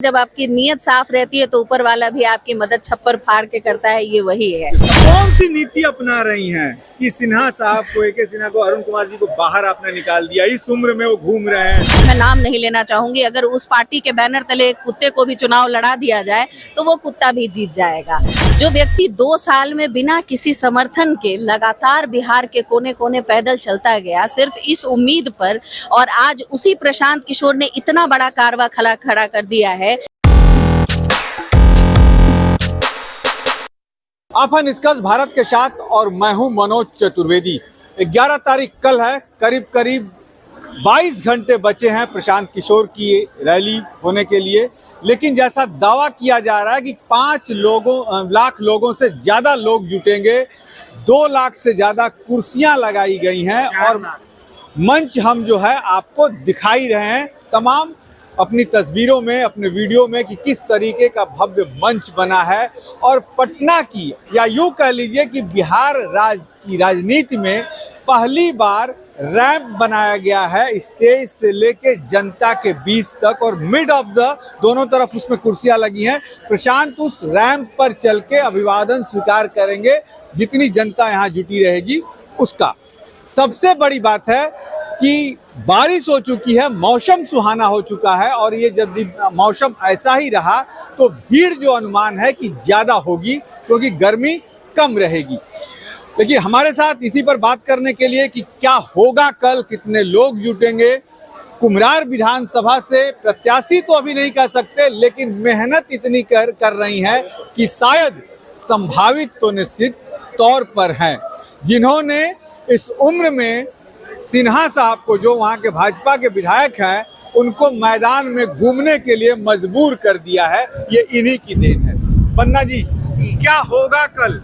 जब आपकी नीयत साफ रहती है तो ऊपर वाला भी आपकी मदद छप्पर फाड़ के करता है, ये वही है। कौन सी नीति अपना रही हैं कि सिन्हा साहब को, AK सिन्हा को, अरुण कुमार जी को बाहर आपने निकाल दिया? इस उम्र में वो घूम रहे हैं। मैं नाम नहीं लेना चाहूंगी, अगर उस पार्टी के बैनर तले एक कुत्ते को भी चुनाव लड़ा दिया जाए तो वो कुत्ता भी जीत जाएगा। जो व्यक्ति 2 साल में बिना किसी समर्थन के लगातार बिहार के कोने कोने पैदल चलता गया सिर्फ इस उम्मीद पर, और आज उसी प्रशांत किशोर ने इतना बड़ा कारवा खड़ा कर दिया है। आप हैं निष्कर्ष भारत के साथ और मैं हूं मनोज चतुर्वेदी। 11 तारीख कल है, करीब 22 घंटे बचे हैं प्रशांत किशोर की रैली होने के लिए। लेकिन जैसा दावा किया जा रहा है कि 5 लाख लोगों से ज्यादा लोग जुटेंगे, 2 लाख से ज्यादा कुर्सियां लगाई गई हैं और मंच हम जो है आपको दिखाई रहे हैं तमाम अपनी तस्वीरों में, अपने वीडियो में कि किस तरीके का भव्य मंच बना है। और पटना की, या यूं कह लीजिए कि बिहार की राजनीति में पहली बार रैंप बनाया गया है, स्टेज से लेके जनता के बीच तक, और मिड ऑफ द दोनों तरफ उसमें कुर्सियां लगी हैं। प्रशांत उस रैंप पर चल के अभिवादन स्वीकार करेंगे जितनी जनता यहाँ जुटी रहेगी उसका। सबसे बड़ी बात है कि बारिश हो चुकी है, मौसम सुहाना हो चुका है, और ये जब मौसम ऐसा ही रहा तो भीड़ जो अनुमान है कि ज्यादा होगी क्योंकि गर्मी कम रहेगी। देखिए, हमारे साथ इसी पर बात करने के लिए कि क्या होगा कल, कितने लोग जुटेंगे, कुम्हरार विधानसभा से प्रत्याशी तो अभी नहीं कह सकते, लेकिन मेहनत इतनी कर रही है कि शायद संभावित तो निश्चित तौर पर हैं, जिन्होंने इस उम्र में सिन्हा साहब को, जो वहाँ के भाजपा के विधायक हैं, उनको मैदान में घूमने के लिए मजबूर कर दिया है। ये इन्हीं की देन है। पन्ना जी, क्या होगा कल?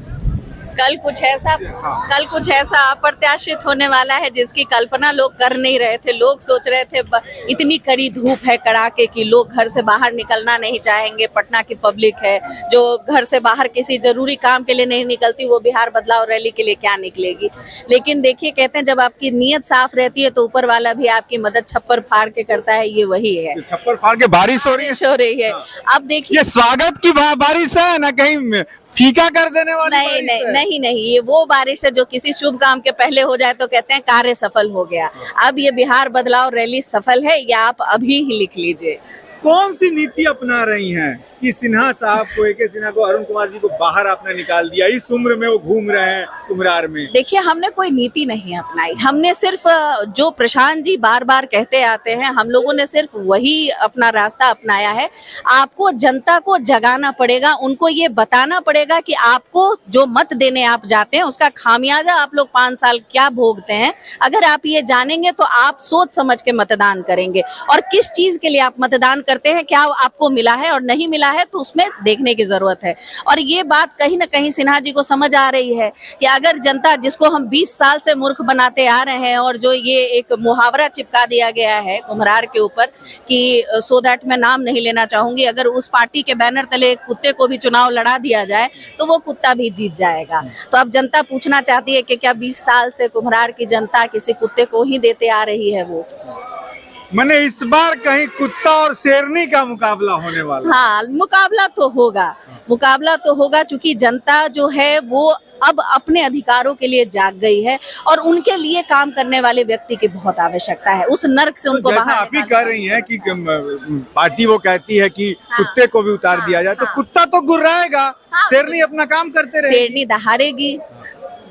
कल कुछ ऐसा अप्रत्याशित होने वाला है जिसकी कल्पना लोग कर नहीं रहे थे। लोग सोच रहे थे इतनी कड़ी धूप है कड़ाके की, लोग घर से बाहर निकलना नहीं चाहेंगे। पटना की पब्लिक है जो घर से बाहर किसी जरूरी काम के लिए नहीं निकलती, वो बिहार बदलाव रैली के लिए क्या निकलेगी। लेकिन देखिए, कहते हैं जब आपकी नीयत साफ रहती है तो ऊपर वाला भी आपकी मदद छप्पर फाड़ के करता है, ये वही है। छप्पर फाड़ के बारिश हो रही है। अब देखिए, ये स्वागत की बारिश है ना, कहीं फीका कर देने वाली? नहीं, ये वो बारिश है जो किसी शुभ काम के पहले हो जाए तो कहते हैं कार्य सफल हो गया। अब ये बिहार बदलाव रैली सफल है, या आप अभी ही लिख लीजिए। कौन सी नीति अपना रही हैं कि सिन्हा साहब को, AK सिन्हा को, अरुण कुमार जी को बाहर आपने निकाल दिया? इस उम्र में वो घूम रहे हैं कुम्हरार में। देखिए, हमने कोई नीति नहीं अपनाई, हमने सिर्फ जो प्रशांत जी बार बार कहते आते हैं, हम लोगों ने सिर्फ वही अपना रास्ता अपनाया है। आपको जनता को जगाना पड़ेगा, उनको ये बताना पड़ेगा कि आपको जो मत देने आप जाते हैं उसका खामियाजा आप लोग 5 साल क्या भोगते हैं। अगर आप ये जानेंगे तो आप सोच समझ के मतदान करेंगे, और किस चीज के लिए आप मतदान करते हैं, क्या आपको मिला है और नहीं मिला है, तो उसमें देखने की जरूरत है। और ये बात कहीं ना कहीं सिन्हा जी को समझ आ रही है कि अगर जनता, जिसको हम 20 साल से मूर्ख बनाते आ रहे हैं, और जो ये एक मुहावरा चिपका दिया गया है कुम्हरार के ऊपर कि सो दैट, मैं नाम नहीं लेना चाहूंगी, अगर उस पार्टी के बैनर तले एक कुत्ते को भी चुनाव लड़ा दिया जाए तो वो कुत्ता भी जीत जाएगा। तो अब जनता पूछना चाहती है कि क्या 20 साल से कुम्हरार की जनता किसी कुत्ते को ही देते आ रही है वो? मैंने इस बार कहीं कुत्ता और शेरनी का मुकाबला होने वाला? हाँ, मुकाबला तो होगा चूंकि जनता जो है वो अब अपने अधिकारों के लिए जाग गई है, और उनके लिए काम करने वाले व्यक्ति की बहुत आवश्यकता है। उस नर्क से उनको जैसा आप ही कह रही हैं कि पार्टी वो कहती है कि कुत्ते को भी उतार दिया जाए, तो कुत्ता तो गुर्राएगा, शेरनी अपना काम करते रहेगी, शेरनी दहाड़ेगी।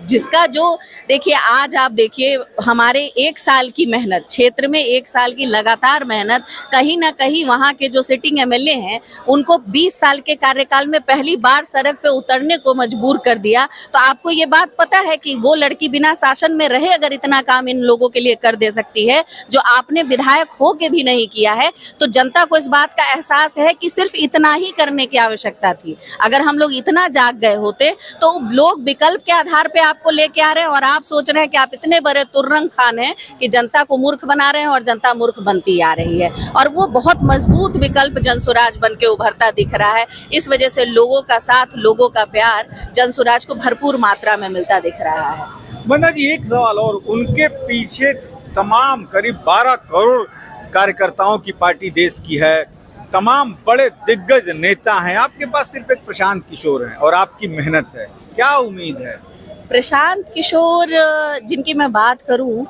जिसका जो, देखिए, आज आप देखिए हमारे 1 साल की मेहनत, क्षेत्र में 1 साल की लगातार मेहनत, कहीं ना कहीं वहाँ के जो सिटिंग MLA हैं उनको 20 साल के कार्यकाल में पहली बार सड़क पे उतरने को मजबूर कर दिया। तो आपको ये बात पता है कि वो लड़की बिना शासन में रहे अगर इतना काम इन लोगों के लिए कर दे सकती है जो आपने विधायक हो के भी नहीं किया है, तो जनता को इस बात का एहसास है कि सिर्फ इतना ही करने की आवश्यकता थी। अगर हम लोग इतना जाग गए होते तो लोग विकल्प के आधार पे आपको लेके आ रहे हैं, और आप सोच रहे हैं कि आप इतने बड़े तुर्रंग खान हैं कि जनता को मूर्ख बना रहे हैं, और जनता मूर्ख बनती आ रही है। और वो बहुत मजबूत विकल्प जनसुराज बन के उभरता दिख रहा है। इस वजह से लोगों का साथ, लोगों का प्यार जनसुराज को भरपूर मात्रा में मिलता दिख रहा है। बन्ना जी, एक सवाल और, उनके पीछे तमाम करीब 12 करोड़ कार्यकर्ताओं की पार्टी देश की है, तमाम बड़े दिग्गज नेता हैं, आपके पास सिर्फ एक प्रशांत किशोर हैं और आपकी मेहनत है, क्या उम्मीद है? प्रशांत किशोर जिनकी मैं बात करूं,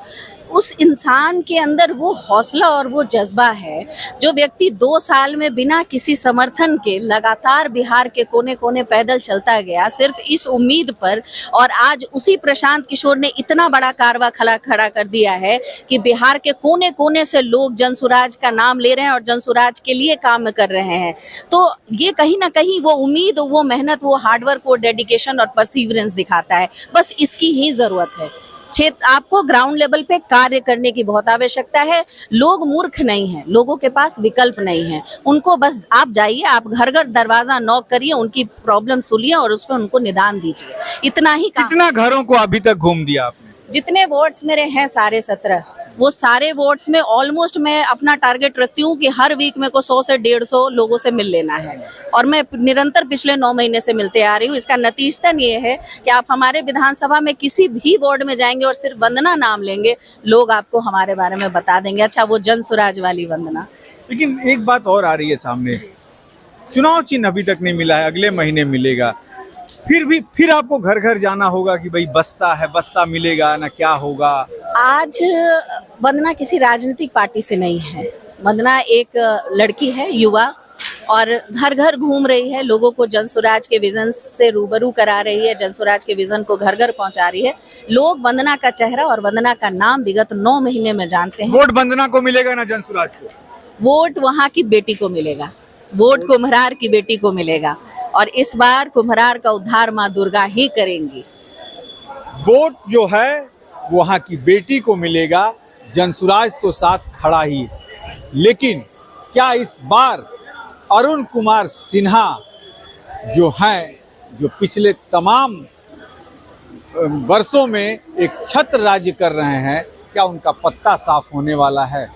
उस इंसान के अंदर वो हौसला और वो जज्बा है। जो व्यक्ति 2 साल में बिना किसी समर्थन के लगातार बिहार के कोने कोने पैदल चलता गया सिर्फ इस उम्मीद पर, और आज उसी प्रशांत किशोर ने इतना बड़ा कारवा खड़ा कर दिया है कि बिहार के कोने कोने से लोग जनसुराज का नाम ले रहे हैं और जनसुराज के लिए काम कर रहे हैं। तो ये कहीं ना कहीं वो उम्मीद, वो मेहनत, वो हार्डवर्क, वो डेडिकेशन और परसिवरेंस दिखाता है। बस इसकी ही जरूरत है। आपको ग्राउंड लेवल पे कार्य करने की बहुत आवश्यकता है। लोग मूर्ख नहीं हैं, लोगों के पास विकल्प नहीं है। उनको बस आप जाइए, आप घर घर दरवाजा नॉक करिए, उनकी प्रॉब्लम सुनिए और उस पर उनको निदान दीजिए। इतना ही काम। कितना घरों को अभी तक घूम दिया आपने? जितने वोट्स मेरे हैं सारे 17, वो सारे वोट्स में ऑलमोस्ट मैं अपना टारगेट रखती हूँ कि हर वीक मेरे को 100 से 150 लोगों से मिल लेना है, और मैं निरंतर पिछले 9 महीने से मिलते आ रही हूँ। इसका नतीजतन ये है कि आप हमारे विधानसभा में किसी भी वार्ड में जाएंगे और सिर्फ वंदना नाम लेंगे, लोग आपको हमारे बारे में बता देंगे, अच्छा वो जनसुराज वाली वंदना। लेकिन एक बात और आ रही है सामने, चुनाव चिन्ह अभी तक नहीं मिला है, अगले महीने मिलेगा। फिर आपको घर घर जाना होगा कि भाई बस्ता है, बस्ता मिलेगा ना, क्या होगा? आज वंदना किसी राजनीतिक पार्टी से नहीं है। वंदना एक लड़की है, युवा, और घर घर घूम रही है, लोगों को जनसुराज के विजन से रूबरू करा रही है, जनसुराज के विजन को घर घर पहुंचा रही है। लोग वंदना का चेहरा और वंदना का नाम विगत 9 महीने में जानते हैं। वोट वंदना को मिलेगा ना जनसुराज को? वोट वहां की बेटी को मिलेगा, वोट कुम्हरार की बेटी को मिलेगा, और इस बार कुम्हरार का उद्धार माँ दुर्गा ही करेंगी। वोट जो है वहां की बेटी को मिलेगा, जनसुराज तो साथ खड़ा ही है। लेकिन क्या इस बार अरुण कुमार सिन्हा जो हैं, जो पिछले तमाम वर्षों में एक छत्र राज्य कर रहे हैं, क्या उनका पत्ता साफ होने वाला है?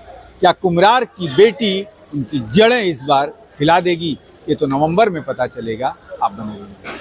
क्या कुम्हरार की बेटी उनकी जड़ें इस बार हिला देगी? ये तो नवंबर में पता चलेगा। आप बने रहिए।